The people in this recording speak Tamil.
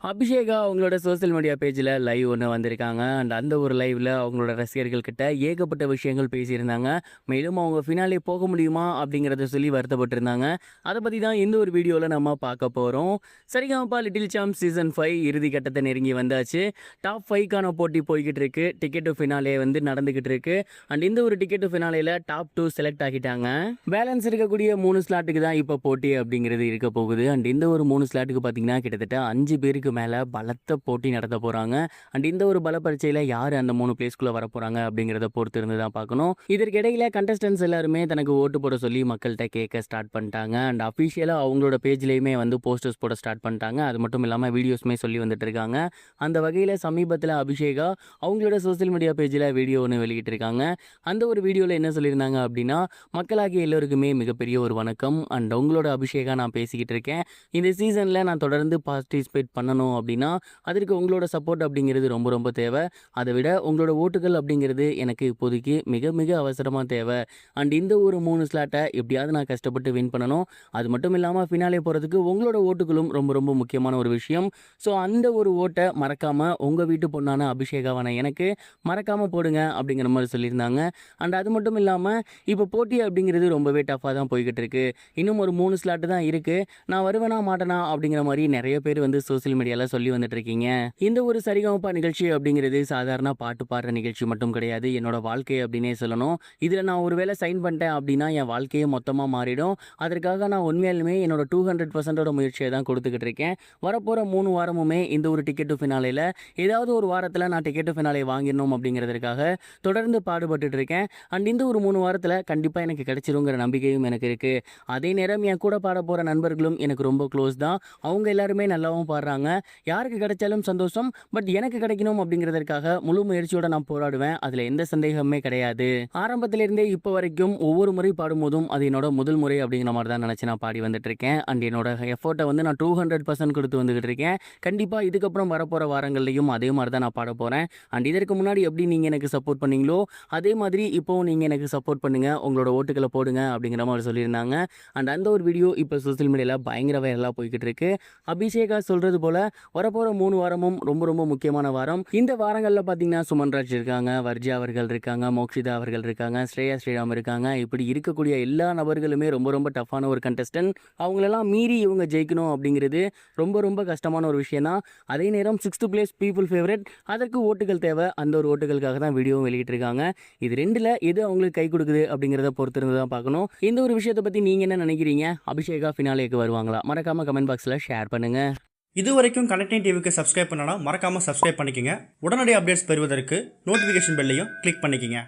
அபிஷேகா அவங்களோட சோசியல் மீடியா பேஜில் லைவ் ஒன்று வந்திருக்காங்க. அண்ட் அந்த ஒரு லைவில் அவங்களோட ரசிகர்கள் கிட்ட ஏகப்பட்ட விஷயங்கள் பேசியிருந்தாங்க. மேலும் அவங்க ஃபினாலே போக முடியுமா அப்படிங்கிறத சொல்லி வருத்தப்பட்டிருந்தாங்க. அதை பற்றி தான் இந்த ஒரு வீடியோவில் நம்ம பார்க்க போகிறோம். சரிகமபா லிட்டில் சாம்ப் சீசன் 5 இறுதி கட்டத்தை நெருங்கி வந்தாச்சு. டாப் 5க்கான போட்டி போய்கிட்டு இருக்கு. டிக்கெட் டு ஃபினாலே வந்து நடந்துகிட்டு இருக்கு. அண்ட் இந்த ஒரு டிக்கெட் டு ஃபினாலேயில் டாப் 2 செலக்ட் ஆகிட்டாங்க. பேலன்ஸ் இருக்கக்கூடிய 3 ஸ்லாட்டுக்கு தான் இப்போ போட்டி அப்படிங்கிறது இருக்க போகுது. அண்ட் இந்த ஒரு 3 ஸ்லாட்டுக்கு பார்த்தீங்கன்னா கிட்டத்தட்ட 5 பேருக்கு மேலே பலத்த போட்டி நடத்த போகிறாங்க. அண்ட் இந்த ஒரு பல பரீட்சையில் யார் அந்த 3 பிளேஸ்க்குள்ளே வர போகிறாங்க அப்படிங்கிறத பொறுத்து இருந்து தான் பார்க்கணும். இதற்கிடையில் கண்டஸ்டன்ஸ் எல்லாருமே தனக்கு ஓட்டு போட சொல்லி மக்கள்கிட்ட கேட்க ஸ்டார்ட் பண்ணிட்டாங்க. அண்ட் அஃபிஷியலாக அவங்களோட பேஜ்லேயுமே வந்து போஸ்டர்ஸ் போட ஸ்டார்ட் பண்ணிட்டாங்க. அது மட்டும் இல்லாமல் வீடியோஸுமே சொல்லி வந்துட்டு இருக்காங்க. அந்த வகையில் சமீபத்தில் அபிஷேகா அவங்களோட சோசியல் மீடியா பேஜில் வீடியோ ஒன்று வெளியிட்டிருக்காங்க. அந்த ஒரு வீடியோவில் என்ன சொல்லியிருந்தாங்க அப்படின்னா, மக்களாகிய எல்லோருக்குமே மிகப்பெரிய ஒரு வணக்கம். அண்ட் உங்களோட அபிஷேகா நான் பேசிக்கிட்டு இருக்கேன். இந்த சீசனில் நான் தொடர்ந்து பார்ட்டிசிபேட் பண்ணணும் அப்படின்னா அதற்கு உங்களோட சப்போர்ட் அப்படிங்கிறது ரொம்ப ரொம்ப தேவை. அதை விட உங்களோட ஓட்டுகள் அப்படிங்கிறது எனக்கு இப்போதைக்கு மிக மிக அவசரமாக தேவை. அண்ட் இந்த ஒரு 3 ஸ்லாட்டை எப்படியாவது நான் கஷ்டப்பட்டு வின் பண்ணணும். அது மட்டும் இல்லாமல் ஃபினாலே போகிறதுக்கு உங்களோட ஓட்டுகளும் ரொம்ப ரொம்ப முக்கியமான ஒரு விஷயம். ஸோ அந்த ஒரு ஓட்டை மறக்காமல் உங்கள் வீட்டு பொண்ணான அபிஷேகாவான எனக்கு மறக்காமல் போடுங்க அப்படிங்கிற மாதிரி சொல்லியிருந்தாங்க. அண்ட் அது மட்டும் இல்லாமல் இப்போ போட்டி அப்படிங்கிறது ரொம்பவே டஃப்பாக தான் போய்கிட்டு இருக்கு. இன்னும் ஒரு 3 ஸ்லாட்டு தான் இருக்குது. நான் வருவேனா மாட்டேனா அப்படிங்கிற மாதிரி நிறைய பேர் வந்து சோசியல் மீடியாவில் சொல்லி வந்துட்டு இருக்கீங்க. இந்த ஒரு சரிகமபா நிகழ்ச்சி அப்படிங்கிறது சாதாரண பாட்டு பாடுற நிகழ்ச்சி மட்டும் கிடையாது. என்னோட வாழ்க்கை அப்படின்னே சொல்லணும். இதில் நான் ஒரு வேளை சைன் பண்ணிட்டேன் அப்படின்னா என் வாழ்க்கையே மொத்தமாக மாறிடும். அதற்காக நான் உண்மையாலுமே என்னோட 200% முயற்சியை தான் கொடுத்துக்கிட்டு இருக்கேன். வரப்போகிற 3 வாரமுமே இந்த ஒரு டிக்கெட் டு ஃபினாலேயில் ஏதாவது ஒரு வாரத்தில் நான் டிக்கெட் டு ஃபினாலே வாங்கிடணும் அப்படிங்கிறதுக்காக தொடர்ந்து பாடுபட்டு இருக்கேன். அண்ட் இந்த ஒரு 3 வாரத்தில் கண்டிப்பாக எனக்கு கிடைச்சிருங்கிற நம்பிக்கையும் எனக்கு இருக்குது. அதே நேரம் என் கூட பாட போகிற நண்பர்களும் எனக்கு ரொம்ப க்ளோஸ் தான். அவங்க எல்லாருமே நல்லாவும் பாடுறாங்க. யாருக்கு கிடைச்சாலும் சந்தோஷம். பட் எனக்கு கிடைக்கணும் அப்படிங்கிறதுக்காக முழு முயற்சியோட நான் போராடுவேன். அதில் எந்த சந்தேகமே கிடையாது. ஆரம்பத்திலிருந்தே இப்போ வரைக்கும் ஒவ்வொரு முறை பாடும்போதும் அது என்னோட முதல் முறை அப்படிங்கிற மாதிரி தான் நினச்சி நான் பாடி வந்துட்டு இருக்கேன். அண்ட் என்னோட எஃபோர்ட்டை வந்து நான் 200% கொடுத்து வந்துகிட்டு இருக்கேன். கண்டிப்பாக இதுக்கப்புறம் வரப்போகிற வாரங்கள்லையும் அதே மாதிரி தான் நான் பாட போகிறேன். அண்ட் இதற்கு முன்னாடி எப்படி நீங்கள் எனக்கு சப்போர்ட் பண்ணீங்களோ அதே மாதிரி இப்போவும் நீங்கள் எனக்கு சப்போர்ட் பண்ணுங்கள், உங்களோட ஓட்டுகளை போடுங்க அப்படிங்கிற மாதிரி சொல்லியிருந்தாங்க. அண்ட் அந்த ஒரு வீடியோ இப்போ சோசியல் மீடியாவில் பயங்கர வைரலாக போய்கிட்டு இருக்கு. அபிஷேகா சொல்கிறது போல் வரப்போகிற 3 வாரமும் ரொம்ப ரொம்ப முக்கியமான வாரம். இந்த வாரங்களில் பார்த்தீங்கன்னா சுமன்ராஜ் இருக்காங்க, வர்ஜா அவர்கள் இருக்காங்க, மோக்ஷிதா அவர்கள் இருக்காங்க, ஸ்ரேயா ஸ்ரீராம் இருக்காங்க. இப்படி இருக்கக்கூடிய எல்லா நபர்களுமே ரொம்ப ரொம்ப டஃப்பான ஒரு கண்டஸ்டன்ட். அவங்களெல்லாம் மீறி இவங்க ஜெயிக்கணும் அப்படிங்கிறது ரொம்ப ரொம்ப கஷ்டமான ஒரு விஷயம் தான். அதே நேரம் 6th பிளேஸ் பீப்புள் ஃபேவரட், அதற்கு ஓட்டுகள் தேவை. அந்த ஒரு ஓட்டுகளுக்காக தான் வீடியோவும் வெளியிட்டிருக்காங்க. இது ரெண்டில் எது அவங்களுக்கு கை கொடுக்குது அப்படிங்கிறத பொறுத்திருந்து தான் பார்க்கணும். இந்த ஒரு விஷயத்தை பற்றி நீங்கள் என்ன நினைக்கிறீங்க? அபிஷேகா ஃபினாலேக்கு வருவாங்களா? மறக்காமல் கமெண்ட் பாக்ஸில் ஷேர் பண்ணுங்கள். இது வரைக்கும் கனெக்டிங் டிவிக்கு சப்ஸ்கிரைப் பண்ணனா மறக்காமல் சப்ஸ்கிரைப் பண்ணிக்கங்க. உடனடி அப்டேட்ஸ் பெறுவதற்கு நோட்டிஃபிகேஷன் பெல்லையும் கிளிக் பண்ணிக்கங்க.